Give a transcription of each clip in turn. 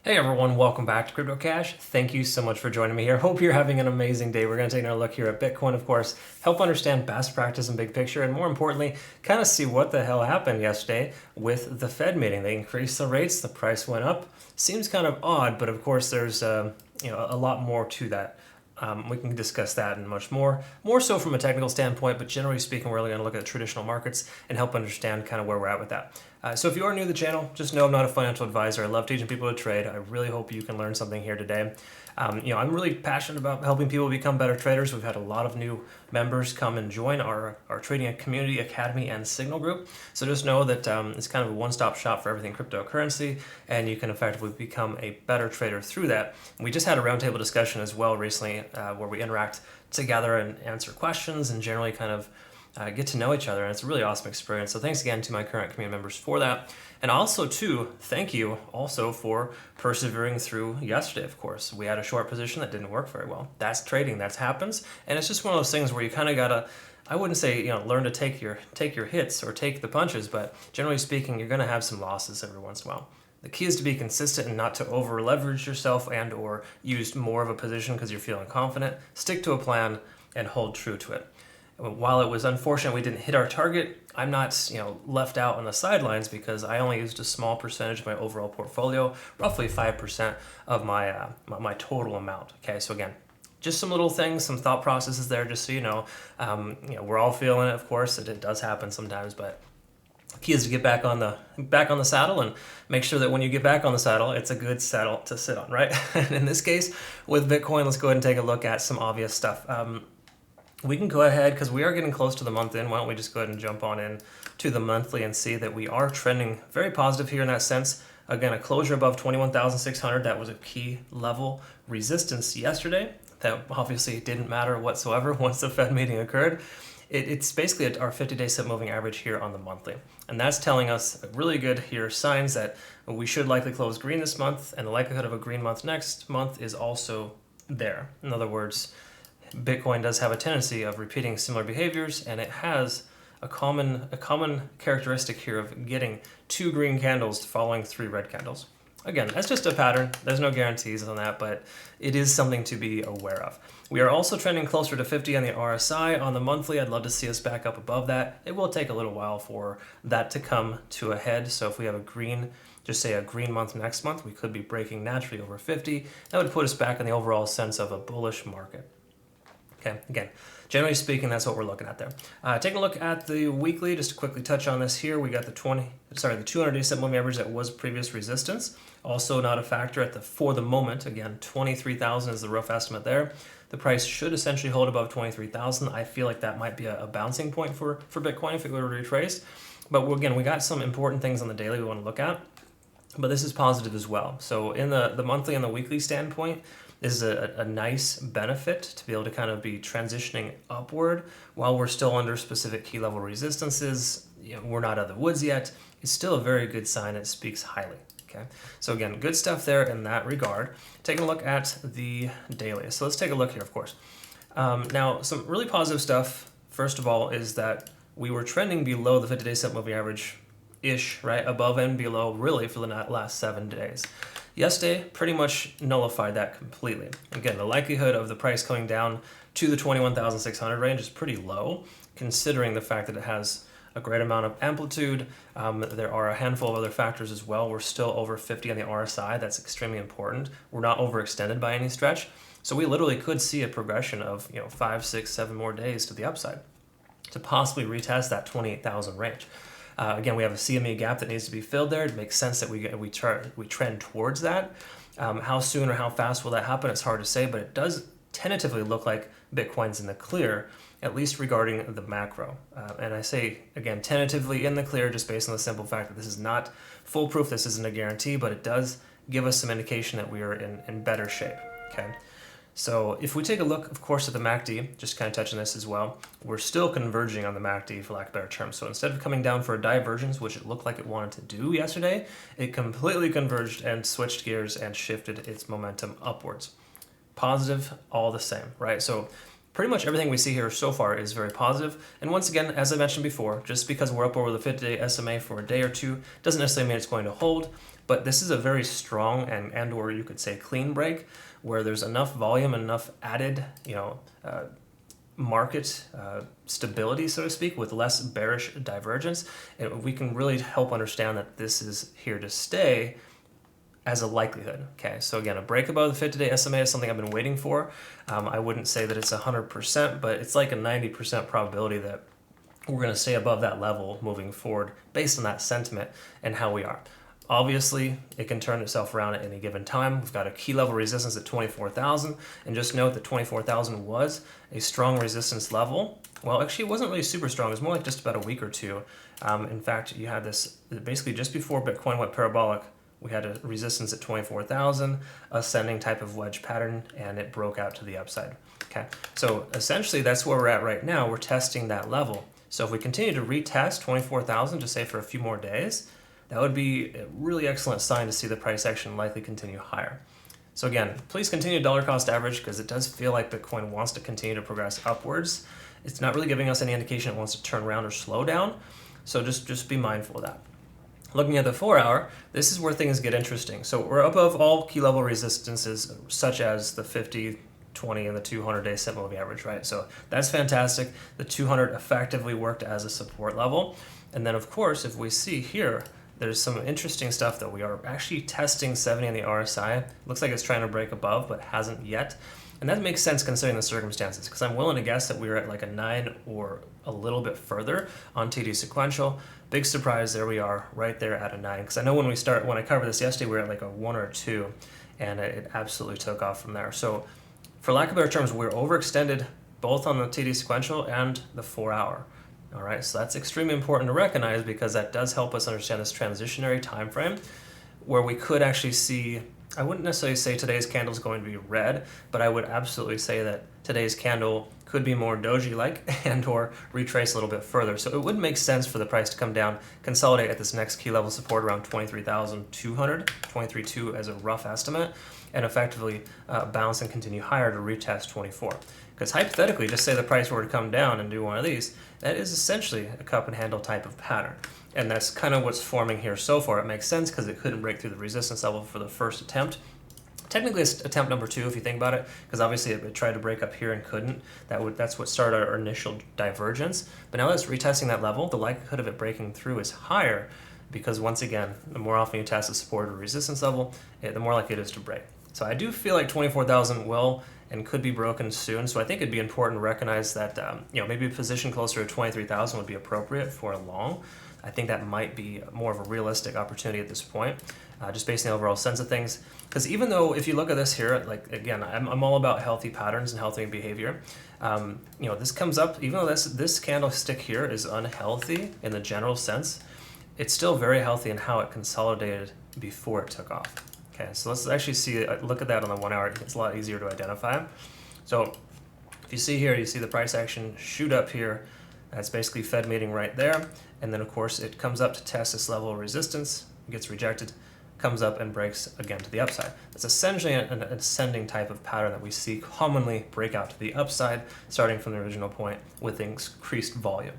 Hey everyone, welcome back to CryptoCache. Thank you so much for joining me here. Hope you're having an amazing day. We're going to take another look here at Bitcoin, of course, help understand best practice and big picture, and more importantly, kind of see what the hell happened yesterday with the Fed meeting. They increased the rates, the price went up. Seems kind of odd, but of course there's a lot more to that. We can discuss that and much more so from a technical standpoint, but generally speaking, we're really going to look at traditional markets and help understand kind of where we're at with that. So if you are new to the channel, just know I'm not a financial advisor. I love teaching people to trade. I really hope you can learn something here today. I'm really passionate about helping people become better traders. We've had a lot of new members come and join our trading community, academy, and signal group. So just know that it's kind of a one-stop shop for everything cryptocurrency, and you can effectively become a better trader through that. We just had a roundtable discussion as well recently where we interact together and answer questions and generally kind of get to know each other, and it's a really awesome experience. So thanks again to my current community members for that. And also too, thank you also for persevering through yesterday, of course. We had a short position that didn't work very well. That's trading, that happens. And it's just one of those things where you kind of gotta, I wouldn't say, learn to take your hits or take the punches, but generally speaking, you're gonna have some losses every once in a while. The key is to be consistent and not to over leverage yourself and or use more of a position because you're feeling confident. Stick to a plan and hold true to it. While it was unfortunate we didn't hit our target, I'm not left out on the sidelines because I only used a small percentage of my overall portfolio, roughly 5% of my my total amount. Okay, so again, just some little things, some thought processes there, just so you know. We're all feeling it, of course. It does happen sometimes, but the key is to get back on the saddle and make sure that when you get back on the saddle, it's a good saddle to sit on, right? And in this case, with Bitcoin, let's go ahead and take a look at some obvious stuff. We can go ahead, because we are getting close to the month end. Why don't we just go ahead and jump on in to the monthly and see that we are trending very positive here in that sense. Again, a closure above 21,600. That was a key level resistance yesterday. That obviously didn't matter whatsoever once the Fed meeting occurred. It's basically our 50-day set moving average here on the monthly. And that's telling us really good here signs that we should likely close green this month, and the likelihood of a green month next month is also there. In other words, Bitcoin does have a tendency of repeating similar behaviors, and it has a common characteristic here of getting 2 green candles following 3 red candles. Again, that's just a pattern. There's no guarantees on that, but it is something to be aware of. We are also trending closer to 50 on the RSI on the monthly. I'd love to see us back up above that. It will take a little while for that to come to a head. So if we have a green, just say a green month next month, we could be breaking naturally over 50. That would put us back in the overall sense of a bullish market. Okay, again, generally speaking, that's what we're looking at there. Taking a look at the weekly, just to quickly touch on this here, we got the 200-day set moving average that was previous resistance. Also not a factor for the moment. Again, 23,000 is the rough estimate there. The price should essentially hold above 23,000. I feel like that might be a bouncing point for Bitcoin if it were to retrace. But again, we got some important things on the daily we want to look at. But this is positive as well. So in the monthly and the weekly standpoint, this is a nice benefit to be able to kind of be transitioning upward while we're still under specific key level resistances. We're not out of the woods yet. It's still a very good sign. It speaks highly. Okay, so again, good stuff there in that regard. Taking a look at the daily. So let's take a look here, of course. Now, some really positive stuff, first of all, is that we were trending below the 50-day set moving average-ish, right? Above and below, really, for the last 7 days. Yesterday, pretty much nullified that completely. Again, the likelihood of the price coming down to the 21,600 range is pretty low, considering the fact that it has a great amount of amplitude. There are a handful of other factors as well. We're still over 50 on the RSI. That's extremely important. We're not overextended by any stretch. So we literally could see a progression of 5, 6, 7 more days to the upside to possibly retest that 28,000 range. Again, we have a CME gap that needs to be filled there. It makes sense that we trend towards that. How soon or how fast will that happen? It's hard to say, but it does tentatively look like Bitcoin's in the clear, at least regarding the macro. And I say, again, tentatively in the clear, just based on the simple fact that this is not foolproof, this isn't a guarantee, but it does give us some indication that we are in better shape, okay? So if we take a look, of course, at the MACD, just kind of touching this as well, we're still converging on the MACD, for lack of a better term. So instead of coming down for a divergence, which it looked like it wanted to do yesterday, it completely converged and switched gears and shifted its momentum upwards. Positive all the same, right? So pretty much everything we see here so far is very positive. And once again, as I mentioned before, just because we're up over the 50-day SMA for a day or two doesn't necessarily mean it's going to hold. but this is a very strong and or you could say clean break where there's enough volume, enough added, market stability, so to speak, with less bearish divergence. And we can really help understand that this is here to stay as a likelihood. Okay, so again, a break above the 50-day SMA is something I've been waiting for. I wouldn't say that it's 100%, but it's like a 90% probability that we're going to stay above that level moving forward based on that sentiment and how we are. Obviously, it can turn itself around at any given time. We've got a key level resistance at 24,000, and just note that 24,000 was a strong resistance level. Well, actually, it wasn't really super strong. It was more like just about a week or two. In fact, you had this basically just before Bitcoin went parabolic. We had a resistance at 24,000, ascending type of wedge pattern, and it broke out to the upside. Okay, so essentially that's where we're at right now. We're testing that level. So if we continue to retest 24,000, just say for a few more days, that would be a really excellent sign to see the price action likely continue higher. So again, please continue dollar cost average because it does feel like Bitcoin wants to continue to progress upwards. It's not really giving us any indication it wants to turn around or slow down. So just be mindful of that. Looking at the 4 hour, this is where things get interesting. So we're above all key level resistances, such as the 50, 20, and the 200-day simple moving average, right? So that's fantastic. The 200 effectively worked as a support level. And then, of course, if we see here, there's some interesting stuff that we are actually testing 70 on the RSI. Looks like it's trying to break above, but hasn't yet. And that makes sense considering the circumstances, because I'm willing to guess that we were at like a 9 or a little bit further on TD sequential. Big surprise, there we are, right there at a 9. Because I know when I covered this yesterday, we were at like a 1 or a 2, and it absolutely took off from there. So for lack of better terms, we're overextended both on the TD sequential and the 4 hour. All right, so that's extremely important to recognize because that does help us understand this transitionary time frame where we could actually see, I wouldn't necessarily say today's candle is going to be red, but I would absolutely say that today's candle could be more doji-like and or retrace a little bit further. So it would make sense for the price to come down, consolidate at this next key level support around 23,200, 23.2 as a rough estimate, and effectively bounce and continue higher to retest 24. Because hypothetically, just say the price were to come down and do one of these, that is essentially a cup and handle type of pattern. And that's kind of what's forming here so far. It makes sense because it couldn't break through the resistance level for the first attempt. Technically, it's attempt number 2 if you think about it, because obviously it tried to break up here and couldn't. That's what started our initial divergence. But now that it's retesting that level, the likelihood of it breaking through is higher because once again, the more often you test the support or resistance level, the more likely it is to break. So I do feel like 24,000 will and could be broken soon. So I think it'd be important to recognize that maybe a position closer to 23,000 would be appropriate for a long. I think that might be more of a realistic opportunity at this point, just based on the overall sense of things. Because even though if you look at this here, like again, I'm all about healthy patterns and healthy behavior. This comes up, even though this candlestick here is unhealthy in the general sense, it's still very healthy in how it consolidated before it took off. Okay, so let's actually look at that on the 1 hour. It's a lot easier to identify. So if you see here, you see the price action shoot up here. That's basically Fed meeting right there. And then of course it comes up to test this level of resistance, gets rejected, comes up and breaks again to the upside. It's essentially an ascending type of pattern that we see commonly break out to the upside, starting from the original point with increased volume.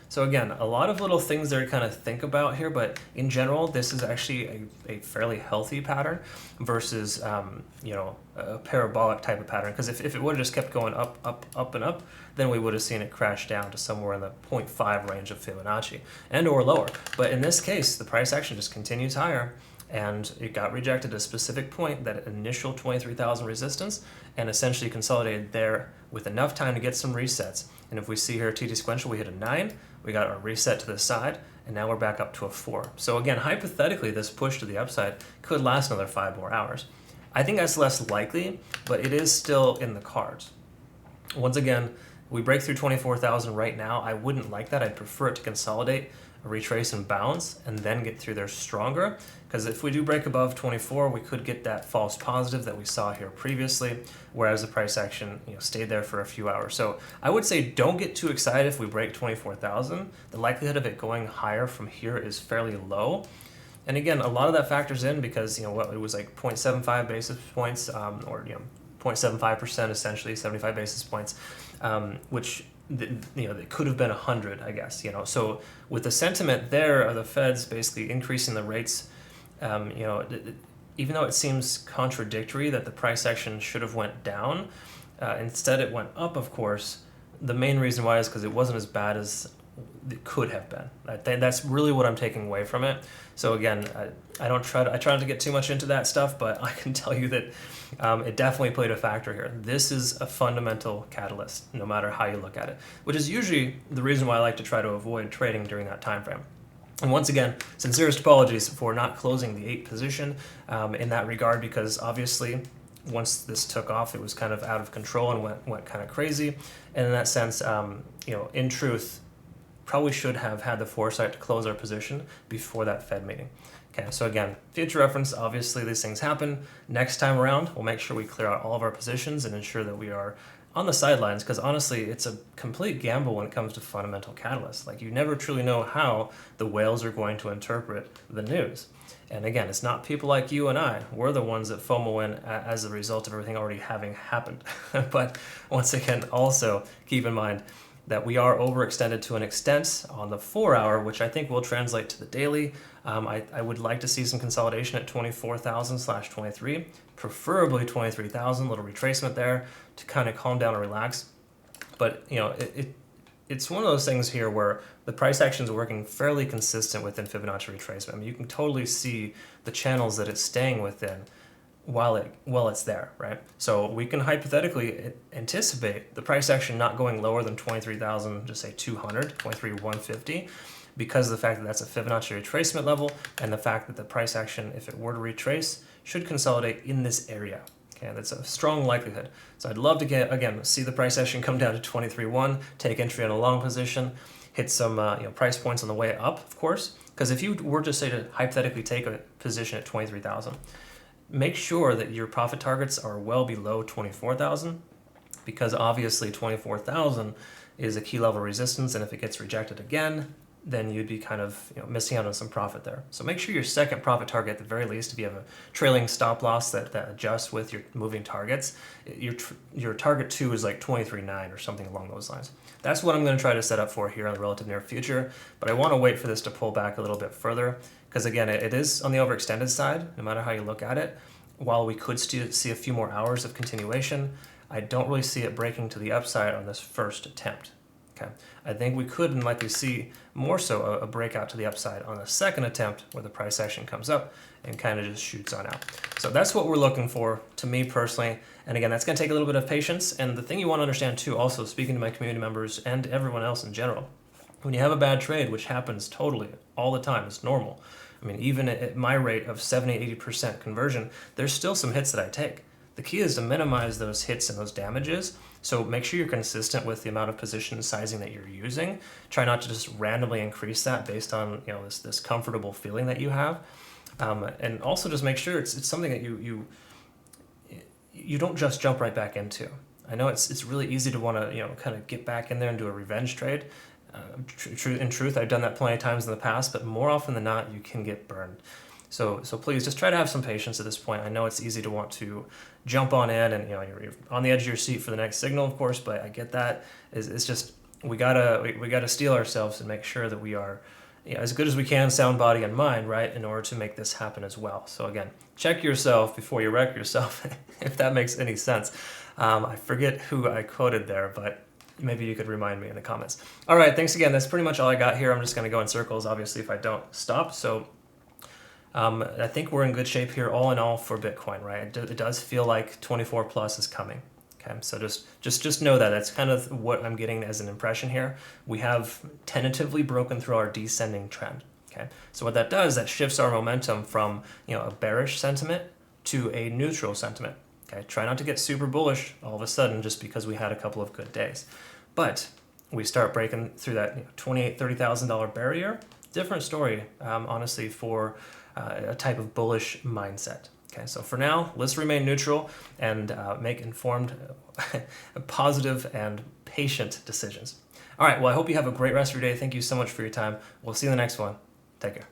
So again, a lot of little things there to kind of think about here, but in general, this is actually a fairly healthy pattern versus, a parabolic type of pattern. Because if it would have just kept going up, up, up, and up, then we would have seen it crash down to somewhere in the 0.5 range of Fibonacci and or lower. But in this case, the price action just continues higher and it got rejected at a specific point, that initial 23,000 resistance, and essentially consolidated there with enough time to get some resets. And if we see here TD sequential, we hit a 9, we got our reset to the side, and now we're back up to a 4. So again, hypothetically, this push to the upside could last another 5 more hours. I think that's less likely, but it is still in the cards. Once again, we break through 24,000 right now. I wouldn't like that. I'd prefer it to consolidate, retrace, and bounce, and then get through there stronger. Because if we do break above 24, we could get that false positive that we saw here previously, whereas the price action stayed there for a few hours. So I would say don't get too excited if we break 24,000. The likelihood of it going higher from here is fairly low. And again, a lot of that factors in because it was like 0.75 basis points, or 0.75% essentially, 75 basis points, which it could have been 100, I guess. So with the sentiment there of the Feds basically increasing the rates You know, even though it seems contradictory that the price action should have went down, instead it went up, of course. The main reason why is because it wasn't as bad as it could have been. I think that's really what I'm taking away from it. So again, I try not to get too much into that stuff, but I can tell you that it definitely played a factor here. This is a fundamental catalyst, no matter how you look at it, which is usually the reason why I like to try to avoid trading during that time frame. And once again, sincerest apologies for not closing the 8 position in that regard, because obviously once this took off, it was kind of out of control and went kind of crazy. And in that sense, you know, in truth, probably should have had the foresight to close our position before that Fed meeting. Okay, so again, future reference, obviously these things happen. Next time around, we'll make sure we clear out all of our positions and ensure that we are on the sidelines, because honestly, it's a complete gamble when it comes to fundamental catalysts. Like, you never truly know how the whales are going to interpret the news. And again, it's not people like you and I. We're the ones that FOMO in as a result of everything already having happened. But once again, also keep in mind that we are overextended to an extent on the 4-hour, which I think will translate to the daily. I would like to see some consolidation at 24,000/23, preferably 23,000, little retracement there to kind of calm down and relax. But you know, it's one of those things here where the price action is working fairly consistent within Fibonacci retracement. I mean, you can totally see the channels that it's staying within while it's there, right? So we can hypothetically anticipate the price action not going lower than 23,000, just say 200, 23,150, because of the fact that that's a Fibonacci retracement level, and the fact that the price action, if it were to retrace, should consolidate in this area. Okay, that's a strong likelihood. So I'd love to see the price action come down to 23.1, take entry on a long position, hit some price points on the way up, of course, because if you were to say to hypothetically take a position at 23,000, make sure that your profit targets are well below 24,000, because obviously 24,000 is a key level resistance, and if it gets rejected again, then you'd be kind of missing out on some profit there. So make sure your second profit target, at the very least, if you have a trailing stop loss that adjusts with your moving targets, your target 2 is like 23.9 or something along those lines. That's what I'm going to try to set up for here in the relative near future, but I want to wait for this to pull back a little bit further, because again, it is on the overextended side, no matter how you look at it. While we could see a few more hours of continuation, I don't really see it breaking to the upside on this first attempt. Okay, I think we could and likely see more so a breakout to the upside on the second attempt, where the price action comes up and kind of just shoots on out. So that's what we're looking for, to me personally. And again, that's going to take a little bit of patience. And the thing you want to understand too, also speaking to my community members and everyone else in general, when you have a bad trade, which happens totally all the time, it's normal. I mean, even at my rate of 70-80% conversion, there's still some hits that I take. The key is to minimize those hits and those damages. So make sure you're consistent with the amount of position sizing that you're using. Try not to just randomly increase that based on this comfortable feeling that you have, and also just make sure it's something that you don't just jump right back into. I know it's really easy to want to kind of get back in there and do a revenge trade. In truth, I've done that plenty of times in the past, but more often than not, you can get burned. So please just try to have some patience at this point. I know it's easy to want to jump on in, and you're on the edge of your seat for the next signal, of course. But I get that. It's just we gotta steel ourselves and make sure that we are as good as we can, sound body and mind, right, in order to make this happen as well. So again, check yourself before you wreck yourself, if that makes any sense. I forget who I quoted there, but maybe you could remind me in the comments. All right, thanks again. That's pretty much all I got here. I'm just going to go in circles, obviously, if I don't stop. So I think we're in good shape here, all in all, for Bitcoin, right? It does feel like 24 plus is coming. Okay, so just know that that's kind of what I'm getting as an impression here. We have tentatively broken through our descending trend. Okay, so what that does, that shifts our momentum from a bearish sentiment to a neutral sentiment. Okay, try not to get super bullish all of a sudden just because we had a couple of good days, but we start breaking through that $28,000-$30,000 barrier. Different story, honestly, for a type of bullish mindset. Okay, so for now, let's remain neutral and make informed, positive, and patient decisions. All right, well, I hope you have a great rest of your day. Thank you so much for your time. We'll see you in the next one. Take care.